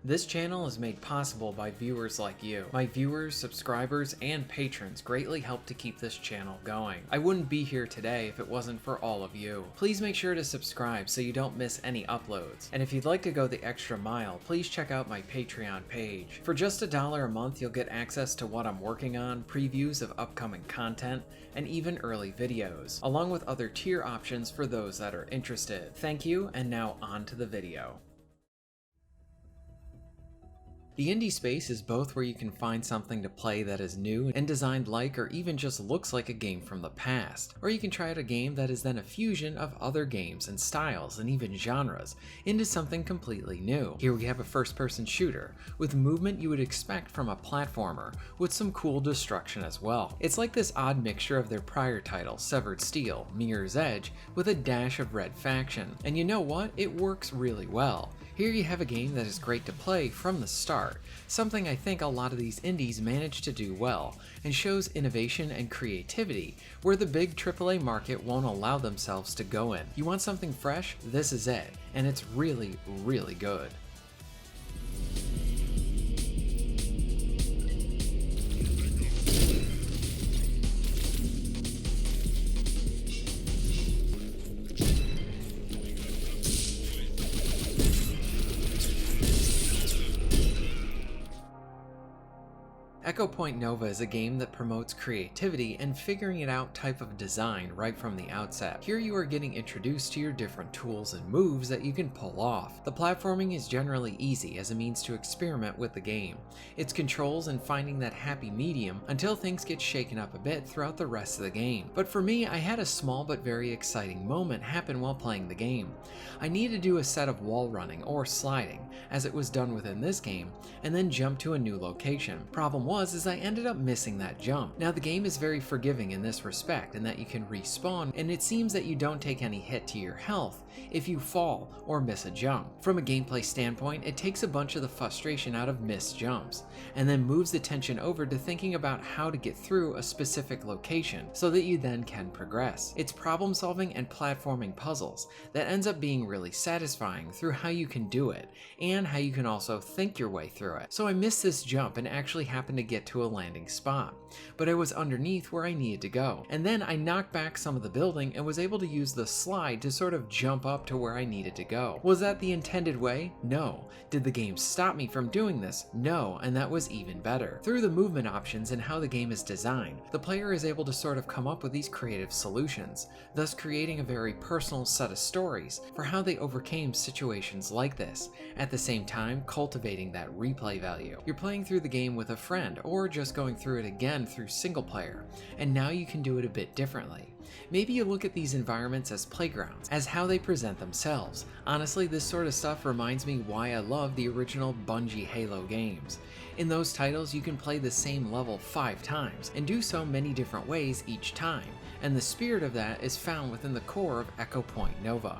This channel is made possible by viewers like you. My viewers, subscribers, and patrons greatly help to keep this channel going. I wouldn't be here today if it wasn't for all of you. Please make sure to subscribe so you don't miss any uploads. And if you'd like to go the extra mile, please check out my Patreon page. For just $1 a month, you'll get access to what I'm working on, previews of upcoming content, and even early videos, along with other tier options for those that are interested. Thank you, and now on to the video. The indie space is both where you can find something to play that is new and designed like or even just looks like a game from the past, or you can try out a game that is then a fusion of other games and styles and even genres into something completely new. Here we have a first-person shooter with movement you would expect from a platformer with some cool destruction as well. It's like this odd mixture of their prior title, Severed Steel, Mirror's Edge, with a dash of Red Faction. And you know what? It works really well. Here you have a game that is great to play from the start, something I think a lot of these indies manage to do well, and shows innovation and creativity where the big AAA market won't allow themselves to go in. You want something fresh? This is it, and it's really, really good. Echo Point Nova is a game that promotes creativity and figuring it out type of design right from the outset. Here you are getting introduced to your different tools and moves that you can pull off. The platforming is generally easy as a means to experiment with the game. It's controls and finding that happy medium until things get shaken up a bit throughout the rest of the game. But for me, I had a small but very exciting moment happen while playing the game. I needed to do a set of wall running or sliding, as it was done within this game, and then jump to a new location. Problem was is I ended up missing that jump. Now the game is very forgiving in this respect in that you can respawn, and it seems that you don't take any hit to your health if you fall or miss a jump. From a gameplay standpoint, it takes a bunch of the frustration out of missed jumps, and then moves the tension over to thinking about how to get through a specific location so that you then can progress. It's problem solving and platforming puzzles that ends up being really satisfying through how you can do it, and how you can also think your way through it. So I missed this jump and actually happened to get to a landing spot, but I was underneath where I needed to go. And then I knocked back some of the building and was able to use the slide to sort of jump up to where I needed to go. Was that the intended way? No. Did the game stop me from doing this? No, and that was even better. Through the movement options and how the game is designed, the player is able to sort of come up with these creative solutions, thus creating a very personal set of stories for how they overcame situations like this, at the same time cultivating that replay value. You're playing through the game with a friend or just going through it again through single player, and now you can do it a bit differently. Maybe you look at these environments as playgrounds, as how they present themselves. Honestly, this sort of stuff reminds me why I love the original Bungie Halo games. In those titles, you can play the same level 5 times, and do so many different ways each time, and the spirit of that is found within the core of Echo Point Nova.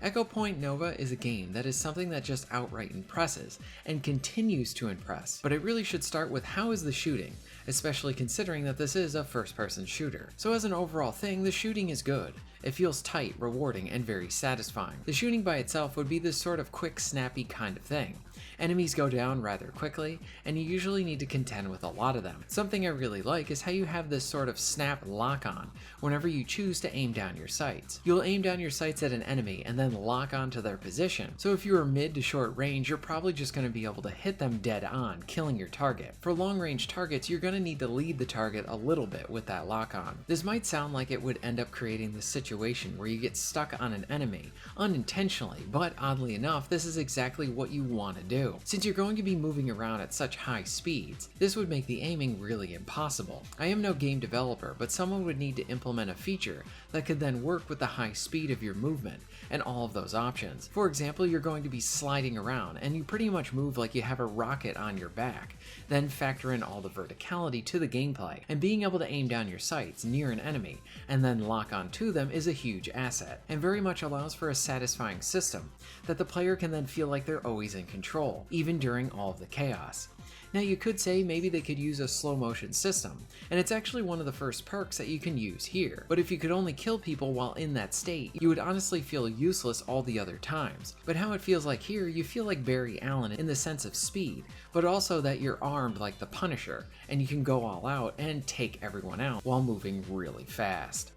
Echo Point Nova is a game that is something that just outright impresses, and continues to impress, but it really should start with how is the shooting, especially considering that this is a first-person shooter. So as an overall thing, the shooting is good. It feels tight, rewarding, and very satisfying. The shooting by itself would be this sort of quick, snappy kind of thing. Enemies go down rather quickly, and you usually need to contend with a lot of them. Something I really like is how you have this sort of snap lock-on whenever you choose to aim down your sights. You'll aim down your sights at an enemy and then lock onto their position. So if you are mid to short range, you're probably just going to be able to hit them dead on, killing your target. For long range targets, you're going to need to lead the target a little bit with that lock-on. This might sound like it would end up creating this situation where you get stuck on an enemy, unintentionally, but oddly enough, this is exactly what you want to do. Since you're going to be moving around at such high speeds, this would make the aiming really impossible. I am no game developer, but someone would need to implement a feature that could then work with the high speed of your movement and all of those options. For example, you're going to be sliding around and you pretty much move like you have a rocket on your back. Then factor in all the verticality to the gameplay, and being able to aim down your sights near an enemy and then lock onto them is a huge asset, and very much allows for a satisfying system that the player can then feel like they're always in control, even during all of the chaos. Now you could say maybe they could use a slow motion system, and it's actually one of the first perks that you can use here. But if you could only kill people while in that state, you would honestly feel useless all the other times. But how it feels like here, you feel like Barry Allen in the sense of speed, but also that you're armed like the Punisher, and you can go all out and take everyone out while moving really fast.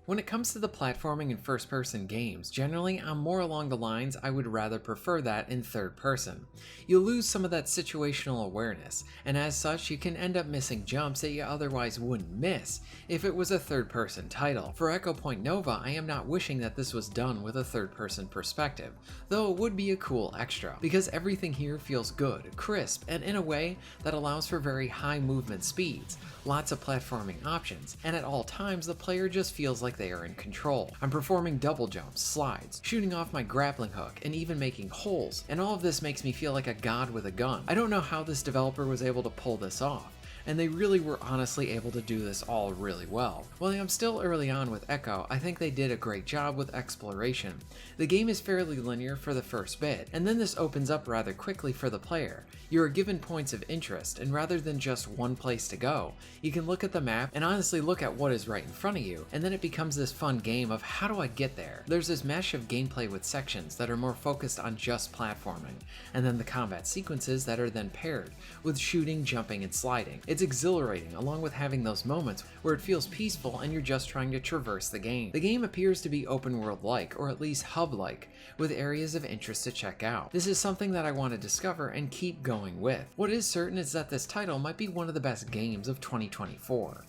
When it comes to the platforming in first-person games, generally I'm more along the lines I would rather prefer that in third person. You'll lose some of that situational awareness, and as such you can end up missing jumps that you otherwise wouldn't miss if it was a third-person title. For Echo Point Nova, I am not wishing that this was done with a third-person perspective, though it would be a cool extra, because everything here feels good, crisp, and in a way that allows for very high movement speeds, lots of platforming options, and at all times the player just feels like they are in control. I'm performing double jumps, slides, shooting off my grappling hook, and even making holes, and all of this makes me feel like a god with a gun. I don't know how this developer was able to pull this off, and they really were honestly able to do this all really well. While I'm still early on with Echo, I think they did a great job with exploration. The game is fairly linear for the first bit, and then this opens up rather quickly for the player. You are given points of interest, and rather than just one place to go, you can look at the map and honestly look at what is right in front of you, and then it becomes this fun game of how do I get there? There's this mesh of gameplay with sections that are more focused on just platforming, and then the combat sequences that are then paired with shooting, jumping, and sliding. It's exhilarating, along with having those moments where it feels peaceful and you're just trying to traverse the game. The game appears to be open world-like, or at least hub-like, with areas of interest to check out. This is something that I want to discover and keep going with. What is certain is that this title might be one of the best games of 2024.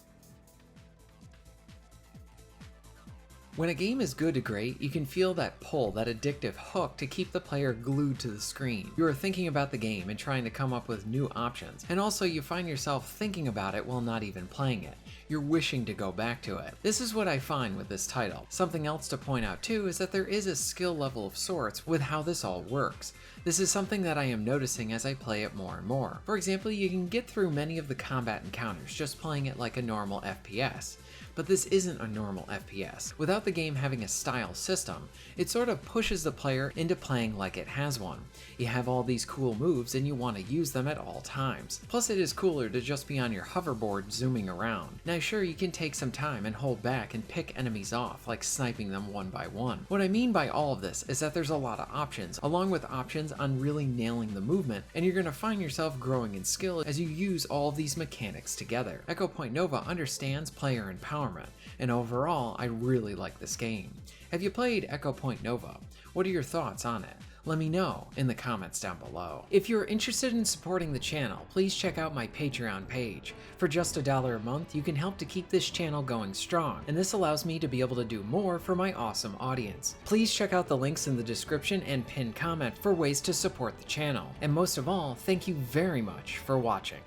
When a game is good to great, you can feel that pull, that addictive hook to keep the player glued to the screen. You are thinking about the game and trying to come up with new options, and also you find yourself thinking about it while not even playing it. You're wishing to go back to it. This is what I find with this title. Something else to point out too is that there is a skill level of sorts with how this all works. This is something that I am noticing as I play it more and more. For example, you can get through many of the combat encounters just playing it like a normal FPS. But this isn't a normal FPS. Without the game having a style system, it sort of pushes the player into playing like it has one. You have all these cool moves and you want to use them at all times. Plus it is cooler to just be on your hoverboard zooming around. Now sure, you can take some time and hold back and pick enemies off, like sniping them one by one. What I mean by all of this is that there's a lot of options, along with options on really nailing the movement, and you're going to find yourself growing in skill as you use all of these mechanics together. Echo Point Nova understands player empowerment, and overall, I really like this game. Have you played Echo Point Nova? What are your thoughts on it? Let me know in the comments down below. If you're interested in supporting the channel, please check out my Patreon page. For just $1 a month, you can help to keep this channel going strong, and this allows me to be able to do more for my awesome audience. Please check out the links in the description and pinned comment for ways to support the channel. And most of all, thank you very much for watching.